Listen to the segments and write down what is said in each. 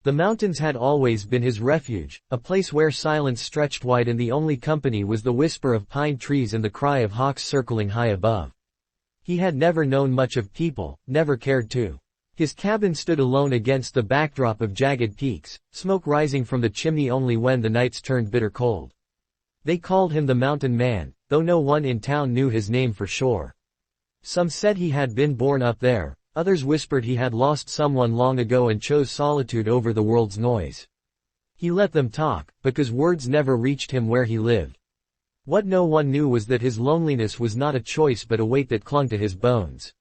The mountains had always been his refuge, a place where silence stretched wide and the only company was the whisper of pine trees and the cry of hawks circling high above. He had never known much of people, never cared to. His cabin stood alone against the backdrop of jagged peaks, smoke rising from the chimney only when the nights turned bitter cold. They called him the Mountain Man, though no one in town knew his name for sure. Some said he had been born up there, others whispered he had lost someone long ago and chose solitude over the world's noise. He let them talk, because words never reached him where he lived. What no one knew was that his loneliness was not a choice but a weight that clung to his bones.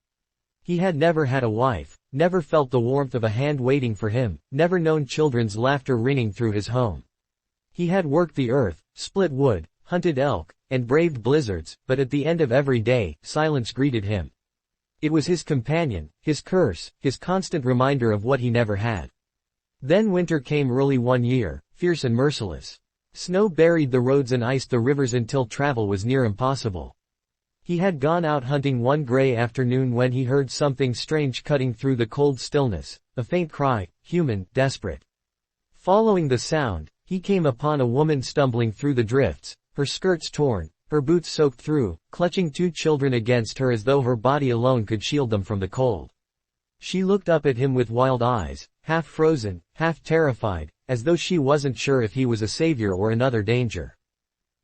He had never had a wife, never felt the warmth of a hand waiting for him, never known children's laughter ringing through his home. He had worked the earth, split wood, hunted elk, and braved blizzards, but at the end of every day, silence greeted him. It was his companion, his curse, his constant reminder of what he never had. Then winter came early one year, fierce and merciless. Snow buried the roads and iced the rivers until travel was near impossible. He had gone out hunting one gray afternoon when he heard something strange cutting through the cold stillness, a faint cry, human, desperate. Following the sound, he came upon a woman stumbling through the drifts, her skirts torn, her boots soaked through, clutching two children against her as though her body alone could shield them from the cold. She looked up at him with wild eyes, half frozen, half terrified, as though she wasn't sure if he was a savior or another danger.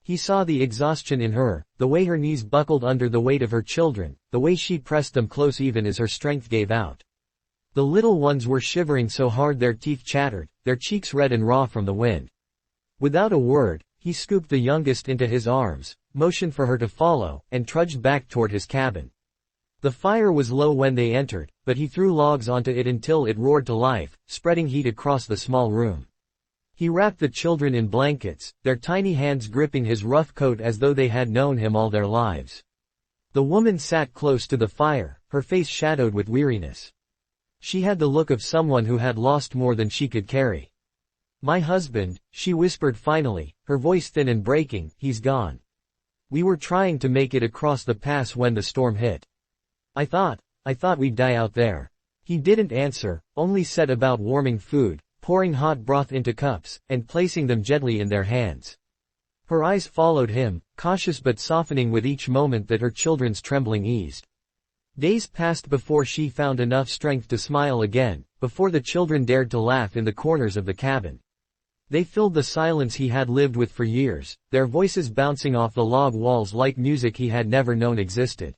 He saw the exhaustion in her, the way her knees buckled under the weight of her children, the way she pressed them close even as her strength gave out. The little ones were shivering so hard their teeth chattered, their cheeks red and raw from the wind. Without a word, he scooped the youngest into his arms, motioned for her to follow, and trudged back toward his cabin. The fire was low when they entered, but he threw logs onto it until it roared to life, spreading heat across the small room. He wrapped the children in blankets, their tiny hands gripping his rough coat as though they had known him all their lives. The woman sat close to the fire, her face shadowed with weariness. She had the look of someone who had lost more than she could carry. "My husband," she whispered finally, her voice thin and breaking, "he's gone. We were trying to make it across the pass when the storm hit. I thought we'd die out there." He didn't answer, only set about warming food, pouring hot broth into cups, and placing them gently in their hands. Her eyes followed him, cautious but softening with each moment that her children's trembling eased. Days passed before she found enough strength to smile again, before the children dared to laugh in the corners of the cabin. They filled the silence he had lived with for years, their voices bouncing off the log walls like music he had never known existed.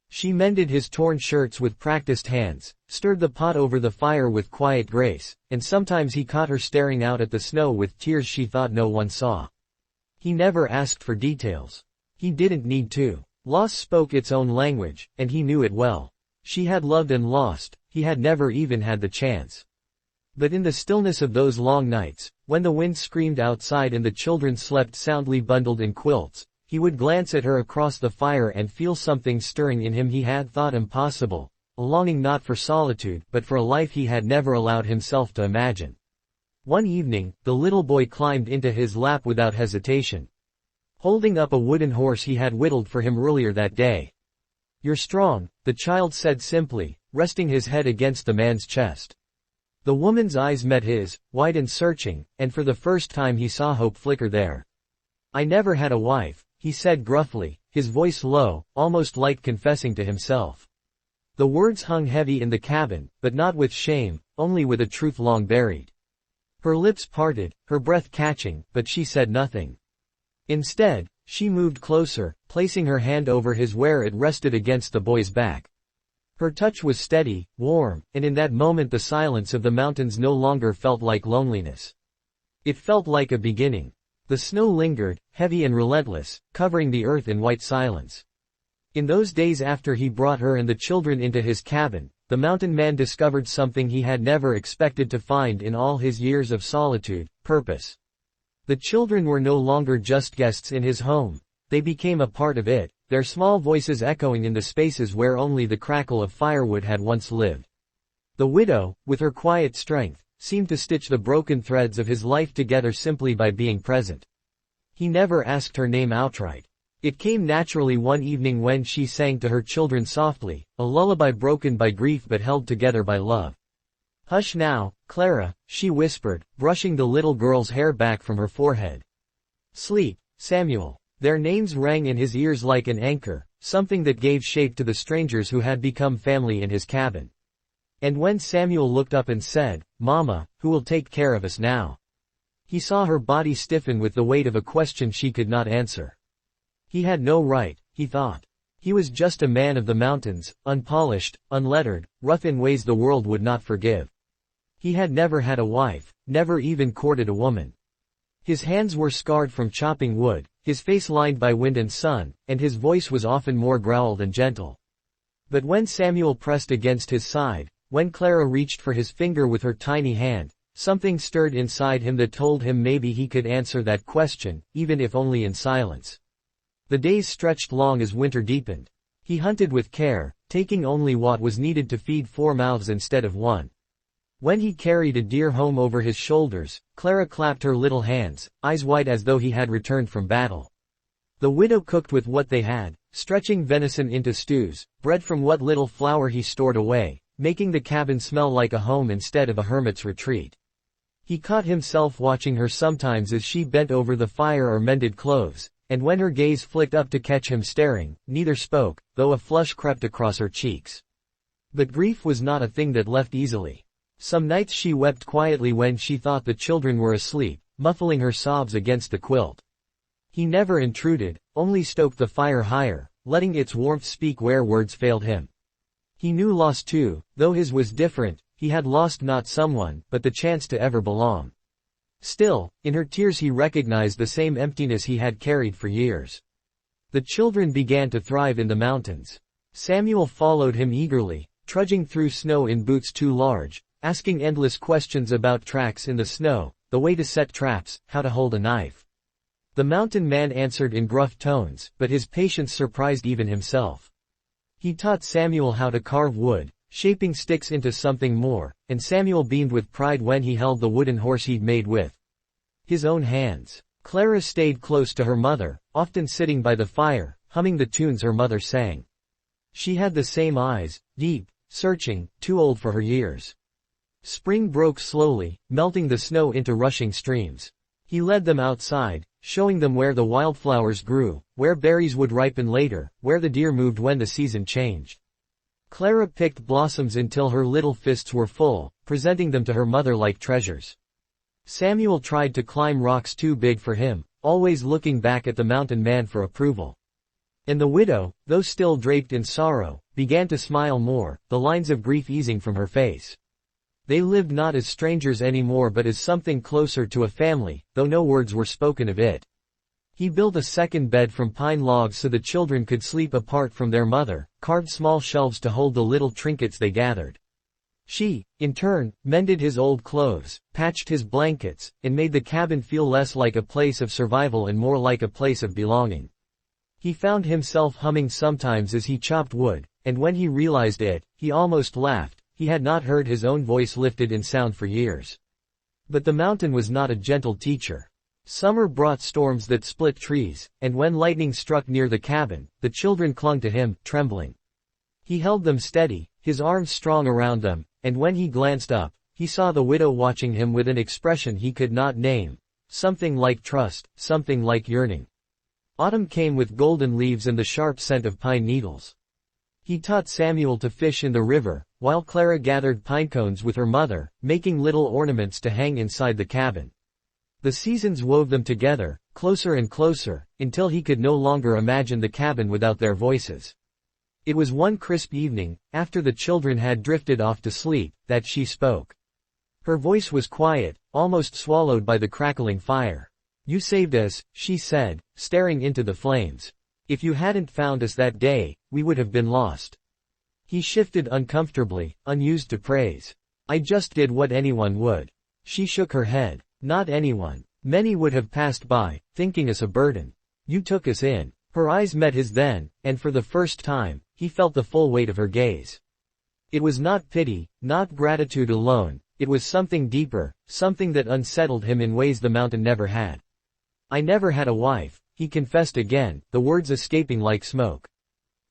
She mended his torn shirts with practiced hands, stirred the pot over the fire with quiet grace, and sometimes he caught her staring out at the snow with tears she thought no one saw. He never asked for details. He didn't need to. Loss spoke its own language, and he knew it well. She had loved and lost, he had never even had the chance. But in the stillness of those long nights, when the wind screamed outside and the children slept soundly bundled in quilts, he would glance at her across the fire and feel something stirring in him he had thought impossible, a longing not for solitude but for a life he had never allowed himself to imagine. One evening, the little boy climbed into his lap without hesitation, holding up a wooden horse he had whittled for him earlier that day. "You're strong," the child said simply, resting his head against the man's chest. The woman's eyes met his, wide and searching, and for the first time he saw hope flicker there. "I never had a wife," he said gruffly, his voice low, almost like confessing to himself. The words hung heavy in the cabin, but not with shame, only with a truth long buried. Her lips parted, her breath catching, but she said nothing. Instead, she moved closer, placing her hand over his where it rested against the boy's back. Her touch was steady, warm, and in that moment the silence of the mountains no longer felt like loneliness. It felt like a beginning. The snow lingered, heavy and relentless, covering the earth in white silence. In those days after he brought her and the children into his cabin, the mountain man discovered something he had never expected to find in all his years of solitude: purpose. The children were no longer just guests in his home, they became a part of it, their small voices echoing in the spaces where only the crackle of firewood had once lived. The widow, with her quiet strength, seemed to stitch the broken threads of his life together simply by being present. He never asked her name outright. It came naturally one evening when she sang to her children softly, a lullaby broken by grief but held together by love. Hush now, Clara, she whispered, brushing the little girl's hair back from her forehead. Sleep, Samuel. Their names rang in his ears like an anchor, something that gave shape to the strangers who had become family in his cabin. And when Samuel looked up and said, Mama, who will take care of us now? He saw her body stiffen with the weight of a question she could not answer. He had no right, he thought. He was just a man of the mountains, unpolished, unlettered, rough in ways the world would not forgive. He had never had a wife, never even courted a woman. His hands were scarred from chopping wood, his face lined by wind and sun, and his voice was often more growl than gentle. But when Samuel pressed against his side, when Clara reached for his finger with her tiny hand, something stirred inside him that told him maybe he could answer that question, even if only in silence. The days stretched long as winter deepened. He hunted with care, taking only what was needed to feed 4 mouths instead of 1. When he carried a deer home over his shoulders, Clara clapped her little hands, eyes wide as though he had returned from battle. The widow cooked with what they had, stretching venison into stews, bread from what little flour he stored away, making the cabin smell like a home instead of a hermit's retreat. He caught himself watching her sometimes as she bent over the fire or mended clothes, and when her gaze flicked up to catch him staring, neither spoke, though a flush crept across her cheeks. But grief was not a thing that left easily. Some nights she wept quietly when she thought the children were asleep, muffling her sobs against the quilt. He never intruded, only stoked the fire higher, letting its warmth speak where words failed him. He knew loss too, though his was different. He had lost not someone, but the chance to ever belong. Still, in her tears he recognized the same emptiness he had carried for years. The children began to thrive in the mountains. Samuel followed him eagerly, trudging through snow in boots too large, asking endless questions about tracks in the snow, the way to set traps, how to hold a knife. The mountain man answered in gruff tones, but his patience surprised even himself. He taught Samuel how to carve wood, shaping sticks into something more, and Samuel beamed with pride when he held the wooden horse he'd made with his own hands. Clara stayed close to her mother, often sitting by the fire, humming the tunes her mother sang. She had the same eyes, deep, searching, too old for her years. Spring broke slowly, melting the snow into rushing streams. He led them outside, showing them where the wildflowers grew, where berries would ripen later, where the deer moved when the season changed. Clara picked blossoms until her little fists were full, presenting them to her mother like treasures. Samuel tried to climb rocks too big for him, always looking back at the mountain man for approval. And the widow, though still draped in sorrow, began to smile more, the lines of grief easing from her face. They lived not as strangers anymore but as something closer to a family, though no words were spoken of it. He built a second bed from pine logs so the children could sleep apart from their mother, carved small shelves to hold the little trinkets they gathered. She, in turn, mended his old clothes, patched his blankets, and made the cabin feel less like a place of survival and more like a place of belonging. He found himself humming sometimes as he chopped wood, and when he realized it, he almost laughed. He had not heard his own voice lifted in sound for years. But the mountain was not a gentle teacher. Summer brought storms that split trees, and when lightning struck near the cabin, the children clung to him, trembling. He held them steady, his arms strong around them, and when he glanced up, he saw the widow watching him with an expression he could not name, something like trust, something like yearning. Autumn came with golden leaves and the sharp scent of pine needles. He taught Samuel to fish in the river, while Clara gathered pine cones with her mother, making little ornaments to hang inside the cabin. The seasons wove them together, closer and closer, until he could no longer imagine the cabin without their voices. It was one crisp evening, after the children had drifted off to sleep, that she spoke. Her voice was quiet, almost swallowed by the crackling fire. "You saved us," she said, staring into the flames. "If you hadn't found us that day, we would have been lost." He shifted uncomfortably, unused to praise. "I just did what anyone would." She shook her head. "Not anyone. Many would have passed by, thinking us a burden. You took us in." Her eyes met his then, and for the first time, he felt the full weight of her gaze. It was not pity, not gratitude alone, it was something deeper, something that unsettled him in ways the mountain never had. "I never had a wife," he confessed again, the words escaping like smoke.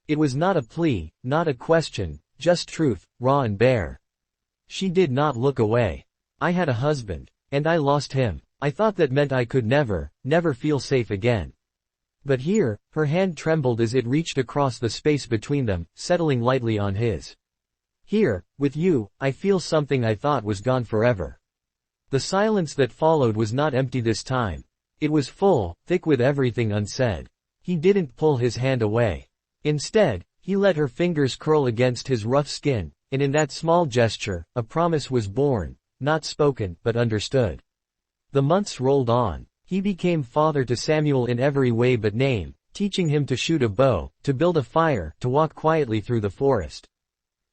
It was not a plea, not a question, just truth, raw and bare. She did not look away. I had a husband. And I lost him. I thought that meant I could never feel safe again. But here, her hand trembled as it reached across the space between them, settling lightly on his. Here, with you, I feel something I thought was gone forever. The silence that followed was not empty this time. It was full, thick with everything unsaid. He didn't pull his hand away. Instead, he let her fingers curl against his rough skin, and in that small gesture, a promise was born, not spoken, but understood. The months rolled on. He became father to Samuel in every way but name, teaching him to shoot a bow, to build a fire, to walk quietly through the forest.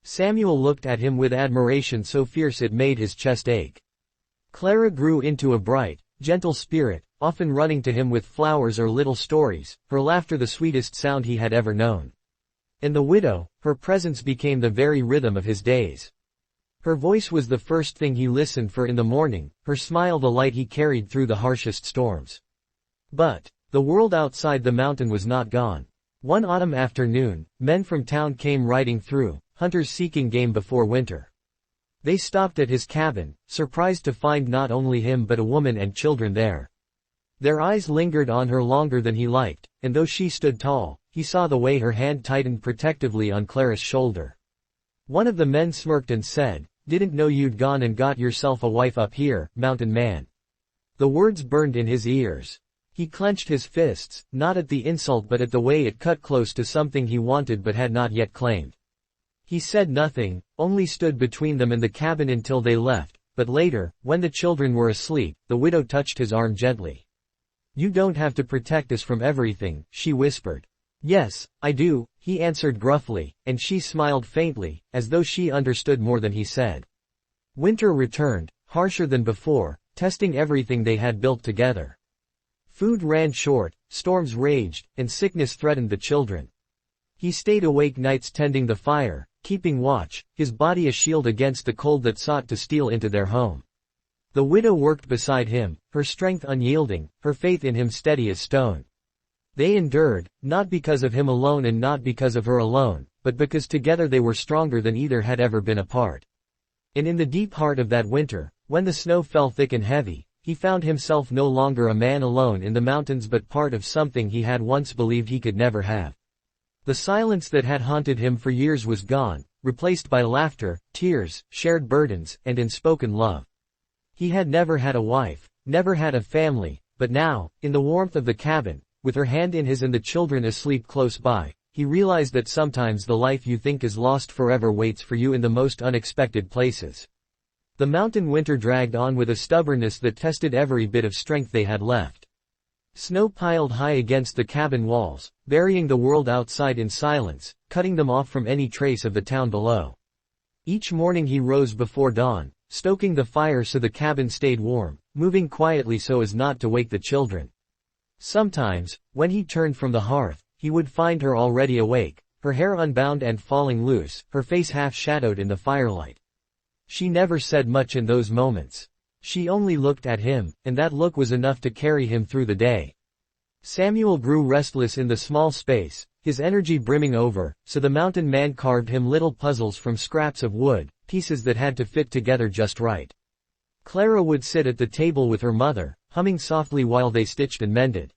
Samuel looked at him with admiration so fierce it made his chest ache. Clara grew into a bright, gentle spirit, often running to him with flowers or little stories, her laughter the sweetest sound he had ever known. In the widow, her presence became the very rhythm of his days. Her voice was the first thing he listened for in the morning, her smile the light he carried through the harshest storms. But the world outside the mountain was not gone. One autumn afternoon, men from town came riding through, hunters seeking game before winter. They stopped at his cabin, surprised to find not only him but a woman and children there. Their eyes lingered on her longer than he liked, and though she stood tall, he saw the way her hand tightened protectively on Clara's shoulder. One of the men smirked and said, "Didn't know you'd gone and got yourself a wife up here, mountain man." The words burned in his ears. He clenched his fists, not at the insult but at the way it cut close to something he wanted but had not yet claimed. He said nothing, only stood between them and the cabin until they left, but later, when the children were asleep, the widow touched his arm gently. "You don't have to protect us from everything," she whispered. "Yes, I do," he answered gruffly, and she smiled faintly, as though she understood more than he said. Winter returned, harsher than before, testing everything they had built together. Food ran short, storms raged, and sickness threatened the children. He stayed awake nights tending the fire, keeping watch, his body a shield against the cold that sought to steal into their home. The widow worked beside him, her strength unyielding, her faith in him steady as stone. They endured, not because of him alone and not because of her alone, but because together they were stronger than either had ever been apart. And in the deep heart of that winter, when the snow fell thick and heavy, he found himself no longer a man alone in the mountains but part of something he had once believed he could never have. The silence that had haunted him for years was gone, replaced by laughter, tears, shared burdens, and unspoken love. He had never had a wife, never had a family, but now, in the warmth of the cabin, with her hand in his and the children asleep close by, he realized that sometimes the life you think is lost forever waits for you in the most unexpected places. The mountain winter dragged on with a stubbornness that tested every bit of strength they had left. Snow piled high against the cabin walls, burying the world outside in silence, cutting them off from any trace of the town below. Each morning he rose before dawn, stoking the fire so the cabin stayed warm, moving quietly so as not to wake the children. Sometimes, when he turned from the hearth, he would find her already awake, her hair unbound and falling loose, her face half shadowed in the firelight. She never said much in those moments. She only looked at him, and that look was enough to carry him through the day. Samuel grew restless in the small space, his energy brimming over, so the mountain man carved him little puzzles from scraps of wood, pieces that had to fit together just right. Clara would sit at the table with her mother, humming softly while they stitched and mended.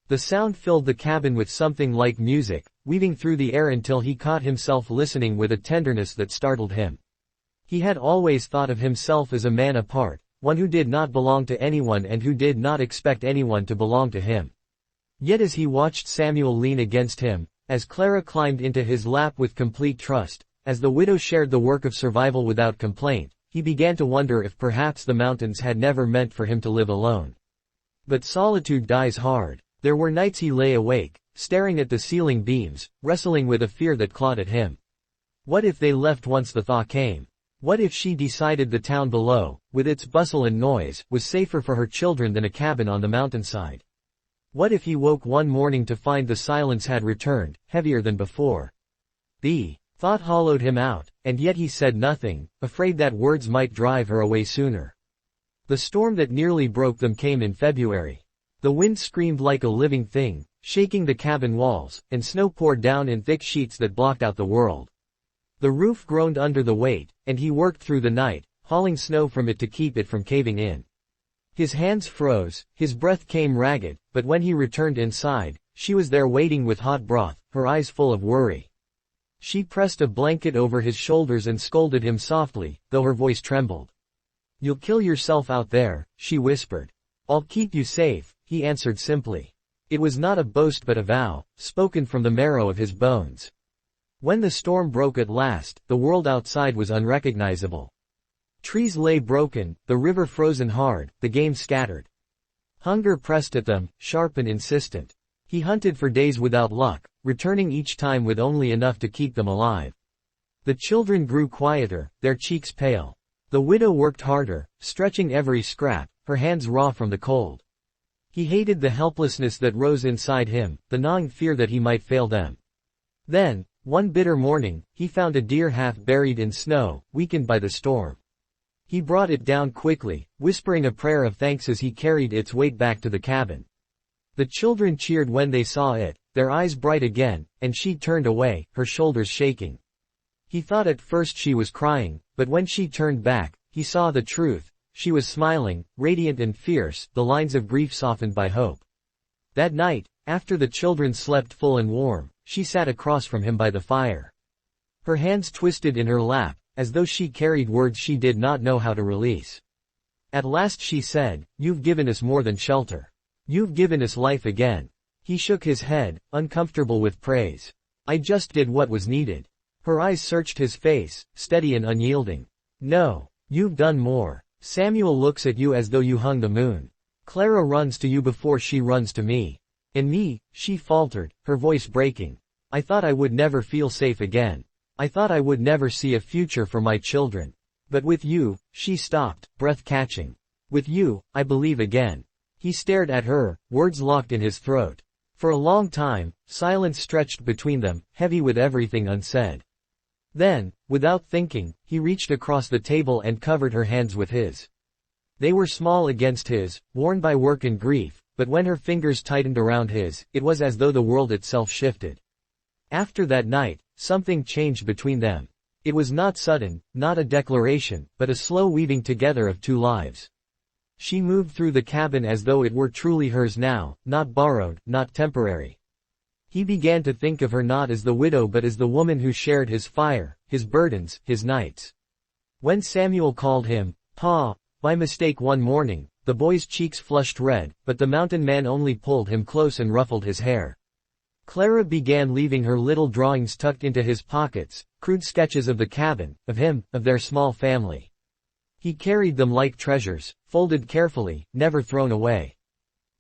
The sound filled the cabin with something like music, weaving through the air until he caught himself listening with a tenderness that startled him. He had always thought of himself as a man apart, one who did not belong to anyone and who did not expect anyone to belong to him. Yet as he watched Samuel lean against him, as Clara climbed into his lap with complete trust, as the widow shared the work of survival without complaint, he began to wonder if perhaps the mountains had never meant for him to live alone. But solitude dies hard. There were nights he lay awake, staring at the ceiling beams, wrestling with a fear that clawed at him. What if they left once the thaw came? What if she decided the town below, with its bustle and noise, was safer for her children than a cabin on the mountainside? What if he woke one morning to find the silence had returned, heavier than before? The thought hollowed him out, and yet he said nothing, afraid that words might drive her away sooner. The storm that nearly broke them came in February. The wind screamed like a living thing, shaking the cabin walls, and snow poured down in thick sheets that blocked out the world. The roof groaned under the weight, and he worked through the night, hauling snow from it to keep it from caving in. His hands froze, his breath came ragged, but when he returned inside, she was there waiting with hot broth, her eyes full of worry. She pressed a blanket over his shoulders and scolded him softly, though her voice trembled. "You'll kill yourself out there," she whispered. "I'll keep you safe," he answered simply. It was not a boast but a vow, spoken from the marrow of his bones. When the storm broke at last, the world outside was unrecognizable. Trees lay broken, the river frozen hard, the game scattered. Hunger pressed at them, sharp and insistent. He hunted for days without luck, returning each time with only enough to keep them alive. The children grew quieter, their cheeks pale. The widow worked harder, stretching every scrap, her hands raw from the cold. He hated the helplessness that rose inside him, the gnawing fear that he might fail them. Then, one bitter morning, he found a deer half buried in snow, weakened by the storm. He brought it down quickly, whispering a prayer of thanks as he carried its weight back to the cabin. The children cheered when they saw it, their eyes bright again, and she turned away, her shoulders shaking. He thought at first she was crying, but when she turned back, he saw the truth. She was smiling, radiant and fierce, the lines of grief softened by hope. That night, after the children slept full and warm, she sat across from him by the fire. Her hands twisted in her lap, as though she carried words she did not know how to release. At last she said, "You've given us more than shelter. You've given us life again." He shook his head, uncomfortable with praise. "I just did what was needed." Her eyes searched his face, steady and unyielding. "No, you've done more. Samuel looks at you as though you hung the moon. Clara runs to you before she runs to me. And me," she faltered, her voice breaking. "I thought I would never feel safe again. I thought I would never see a future for my children. But with you," she stopped, breath catching. "With you, I believe again." He stared at her, words locked in his throat. For a long time, silence stretched between them, heavy with everything unsaid. Then, without thinking, he reached across the table and covered her hands with his. They were small against his, worn by work and grief, but when her fingers tightened around his, it was as though the world itself shifted. After that night, something changed between them. It was not sudden, not a declaration, but a slow weaving together of two lives. She moved through the cabin as though it were truly hers now, not borrowed, not temporary. He began to think of her not as the widow but as the woman who shared his fire, his burdens, his nights. When Samuel called him, "Pa," by mistake one morning, the boy's cheeks flushed red, but the mountain man only pulled him close and ruffled his hair. Clara began leaving her little drawings tucked into his pockets, crude sketches of the cabin, of him, of their small family. He carried them like treasures, folded carefully, never thrown away.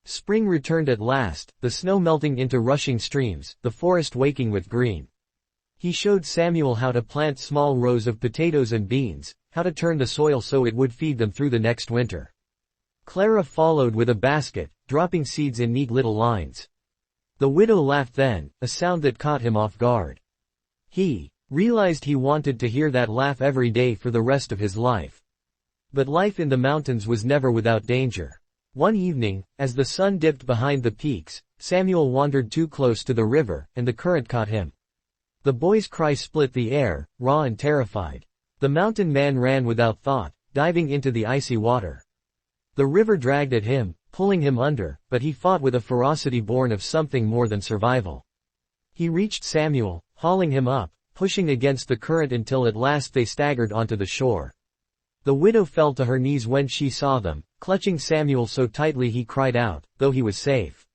Spring returned at last, the snow melting into rushing streams, the forest waking with green. He showed Samuel how to plant small rows of potatoes and beans, how to turn the soil so it would feed them through the next winter. Clara followed with a basket, dropping seeds in neat little lines. The widow laughed then, a sound that caught him off guard. He realized he wanted to hear that laugh every day for the rest of his life. But life in the mountains was never without danger. One evening, as the sun dipped behind the peaks, Samuel wandered too close to the river, and the current caught him. The boy's cry split the air, raw and terrified. The mountain man ran without thought, diving into the icy water. The river dragged at him, pulling him under, but he fought with a ferocity born of something more than survival. He reached Samuel, hauling him up, pushing against the current until at last they staggered onto the shore. The widow fell to her knees when she saw them, clutching Samuel so tightly he cried out, though he was safe.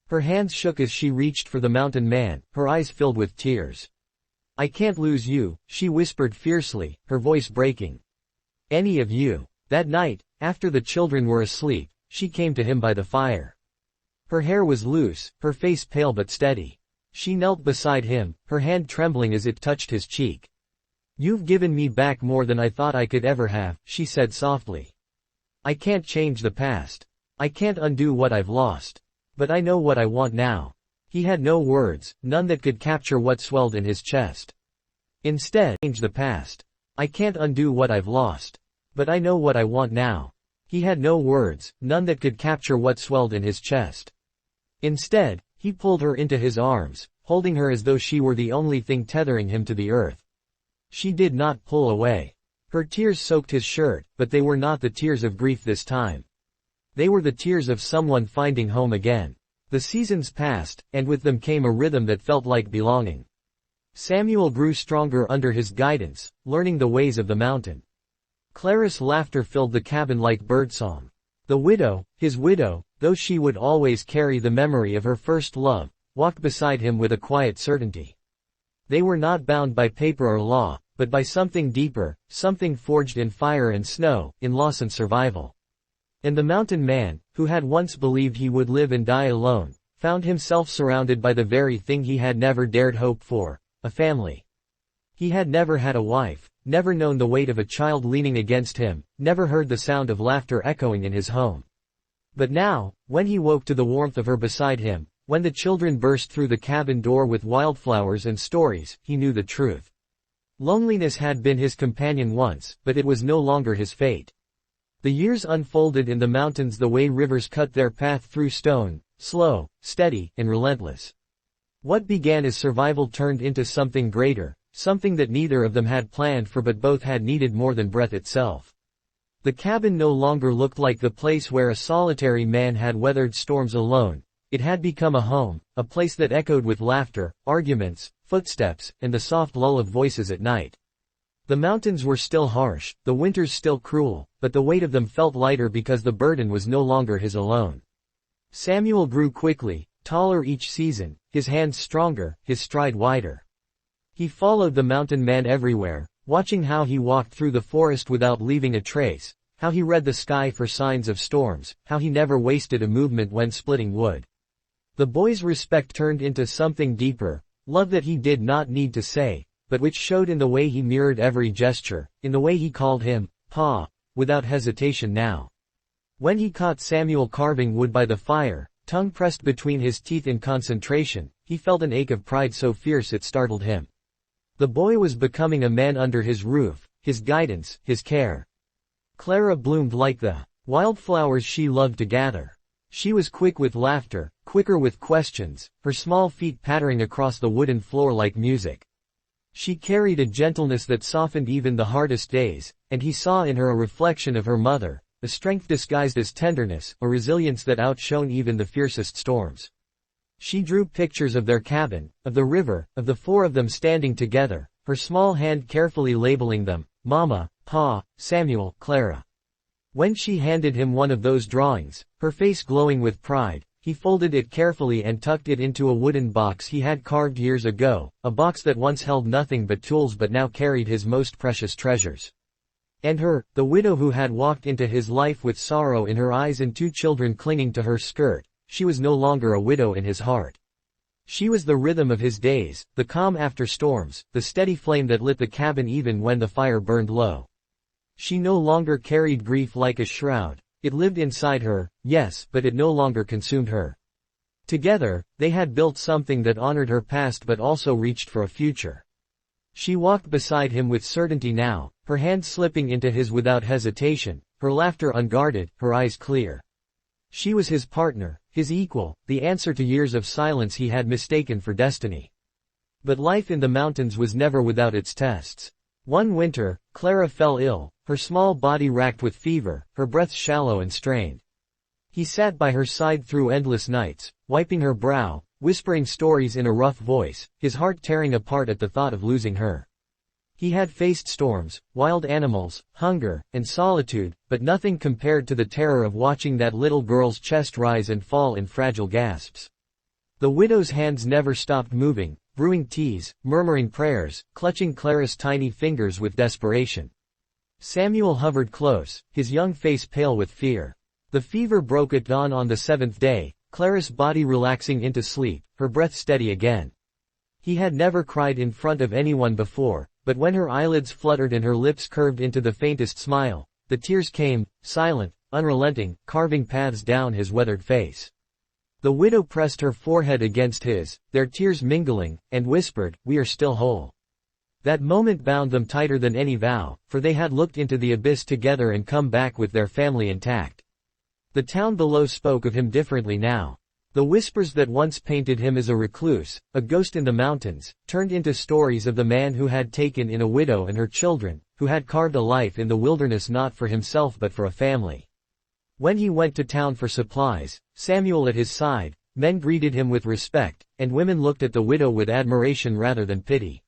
Her hands shook as she reached for the mountain man, her eyes filled with tears. "I can't lose you," she whispered fiercely, her voice breaking. "Any of you." That night, after the children were asleep, she came to him by the fire. Her hair was loose, her face pale but steady. She knelt beside him, her hand trembling as it touched his cheek. "You've given me back more than I thought I could ever have," she said softly. "I can't change the past. I can't undo what I've lost. But I know what I want now." He had no words, none that could capture what swelled in his chest. Instead, change the past. "I can't undo what I've lost. But I know what I want now." He had no words, none that could capture what swelled in his chest. Instead, he pulled her into his arms, holding her as though she were the only thing tethering him to the earth. She did not pull away. Her tears soaked his shirt, but they were not the tears of grief this time. They were the tears of someone finding home again. The seasons passed, and with them came a rhythm that felt like belonging. Samuel grew stronger under his guidance, learning the ways of the mountain. Clara's laughter filled the cabin like birdsong. The widow, his widow, though she would always carry the memory of her first love, walked beside him with a quiet certainty. They were not bound by paper or law, but by something deeper, something forged in fire and snow, in loss and survival. And the mountain man, who had once believed he would live and die alone, found himself surrounded by the very thing he had never dared hope for, a family. He had never had a wife, never known the weight of a child leaning against him, never heard the sound of laughter echoing in his home. But now, when he woke to the warmth of her beside him, when the children burst through the cabin door with wildflowers and stories, he knew the truth. Loneliness had been his companion once, but it was no longer his fate. The years unfolded in the mountains the way rivers cut their path through stone, slow, steady, and relentless. What began as survival turned into something greater, something that neither of them had planned for but both had needed more than breath itself. The cabin no longer looked like the place where a solitary man had weathered storms alone. It had become a home, a place that echoed with laughter, arguments, footsteps, and the soft lull of voices at night. The mountains were still harsh, the winters still cruel, but the weight of them felt lighter because the burden was no longer his alone. Samuel grew quickly, taller each season, his hands stronger, his stride wider. He followed the mountain man everywhere, watching how he walked through the forest without leaving a trace, how he read the sky for signs of storms, how he never wasted a movement when splitting wood. The boy's respect turned into something deeper, love that he did not need to say, but which showed in the way he mirrored every gesture, in the way he called him, Pa, without hesitation now. When he caught Samuel carving wood by the fire, tongue pressed between his teeth in concentration, he felt an ache of pride so fierce it startled him. The boy was becoming a man under his roof, his guidance, his care. Clara bloomed like the wildflowers she loved to gather. She was quick with laughter, quicker with questions, her small feet pattering across the wooden floor like music. She carried a gentleness that softened even the hardest days, and he saw in her a reflection of her mother, a strength disguised as tenderness, a resilience that outshone even the fiercest storms. She drew pictures of their cabin, of the river, of the four of them standing together, her small hand carefully labeling them, Mama, Pa, Samuel, Clara. When she handed him one of those drawings, her face glowing with pride, he folded it carefully and tucked it into a wooden box he had carved years ago, a box that once held nothing but tools but now carried his most precious treasures. And her, the widow who had walked into his life with sorrow in her eyes and 2 children clinging to her skirt, she was no longer a widow in his heart. She was the rhythm of his days, the calm after storms, the steady flame that lit the cabin even when the fire burned low. She no longer carried grief like a shroud. It lived inside her, yes, but it no longer consumed her. Together, they had built something that honored her past but also reached for a future. She walked beside him with certainty now, her hand slipping into his without hesitation, her laughter unguarded, her eyes clear. She was his partner, his equal, the answer to years of silence he had mistaken for destiny. But life in the mountains was never without its tests. One winter, Clara fell ill, her small body racked with fever, her breath shallow and strained. He sat by her side through endless nights, wiping her brow, whispering stories in a rough voice, his heart tearing apart at the thought of losing her. He had faced storms, wild animals, hunger, and solitude, but nothing compared to the terror of watching that little girl's chest rise and fall in fragile gasps. The widow's hands never stopped moving, brewing teas, murmuring prayers, clutching Clara's tiny fingers with desperation. Samuel hovered close, his young face pale with fear. The fever broke at dawn on the 7th day, Clara's body relaxing into sleep, her breath steady again. He had never cried in front of anyone before, but when her eyelids fluttered and her lips curved into the faintest smile, the tears came, silent, unrelenting, carving paths down his weathered face. The widow pressed her forehead against his, their tears mingling, and whispered, "We are still whole." That moment bound them tighter than any vow, for they had looked into the abyss together and come back with their family intact. The town below spoke of him differently now. The whispers that once painted him as a recluse, a ghost in the mountains, turned into stories of the man who had taken in a widow and her children, who had carved a life in the wilderness not for himself but for a family. When he went to town for supplies, Samuel at his side, men greeted him with respect, and women looked at the widow with admiration rather than pity.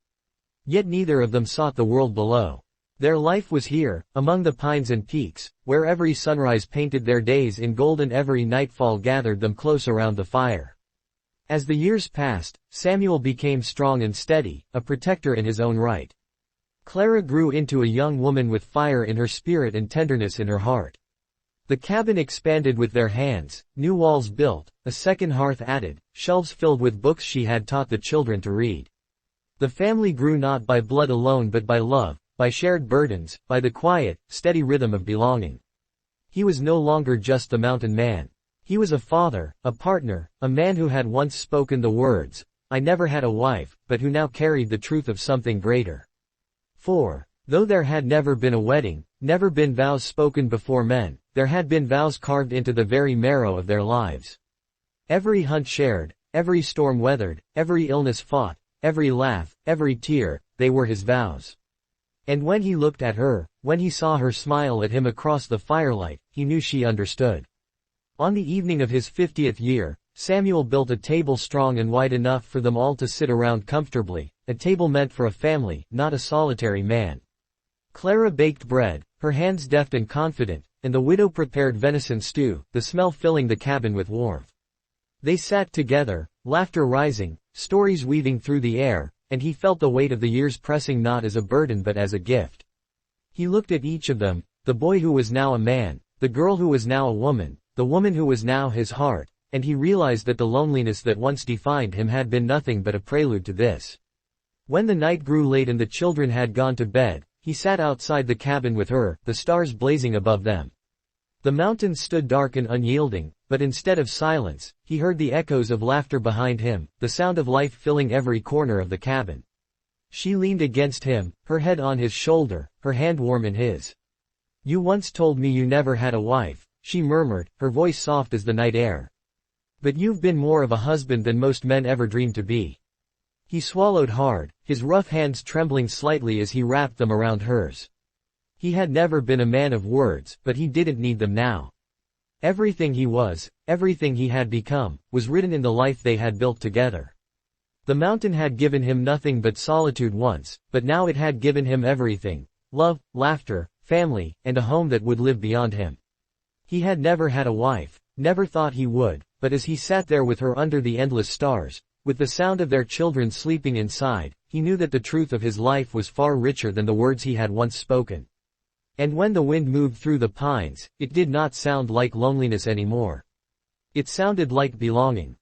Yet neither of them sought the world below. Their life was here, among the pines and peaks, where every sunrise painted their days in gold and every nightfall gathered them close around the fire. As the years passed, Samuel became strong and steady, a protector in his own right. Clara grew into a young woman with fire in her spirit and tenderness in her heart. The cabin expanded with their hands, new walls built, a second hearth added, shelves filled with books she had taught the children to read. The family grew not by blood alone but by love, by shared burdens, by the quiet, steady rhythm of belonging. He was no longer just the mountain man. He was a father, a partner, a man who had once spoken the words, "I never had a wife," but who now carried the truth of something greater. For, though there had never been a wedding, never been vows spoken before men, there had been vows carved into the very marrow of their lives. Every hunt shared, every storm weathered, every illness fought, every laugh, every tear, they were his vows. And when he looked at her, when he saw her smile at him across the firelight, he knew she understood. On the evening of his 50th year, Samuel built a table strong and wide enough for them all to sit around comfortably, a table meant for a family, not a solitary man. Clara baked bread, her hands deft and confident, and the widow prepared venison stew, the smell filling the cabin with warmth. They sat together, laughter rising, stories weaving through the air, and he felt the weight of the years pressing not as a burden but as a gift. He looked at each of them, the boy who was now a man, the girl who was now a woman, the woman who was now his heart, and he realized that the loneliness that once defined him had been nothing but a prelude to this. When the night grew late and the children had gone to bed, he sat outside the cabin with her, the stars blazing above them. The mountains stood dark and unyielding, but instead of silence, he heard the echoes of laughter behind him, the sound of life filling every corner of the cabin. She leaned against him, her head on his shoulder, her hand warm in his. "You once told me you never had a wife," she murmured, her voice soft as the night air. "But you've been more of a husband than most men ever dreamed to be." He swallowed hard, his rough hands trembling slightly as he wrapped them around hers. He had never been a man of words, but he didn't need them now. Everything he was, everything he had become, was written in the life they had built together. The mountain had given him nothing but solitude once, but now it had given him everything: love, laughter, family, and a home that would live beyond him. He had never had a wife, never thought he would, but as he sat there with her under the endless stars, with the sound of their children sleeping inside, he knew that the truth of his life was far richer than the words he had once spoken. And when the wind moved through the pines, it did not sound like loneliness anymore. It sounded like belonging.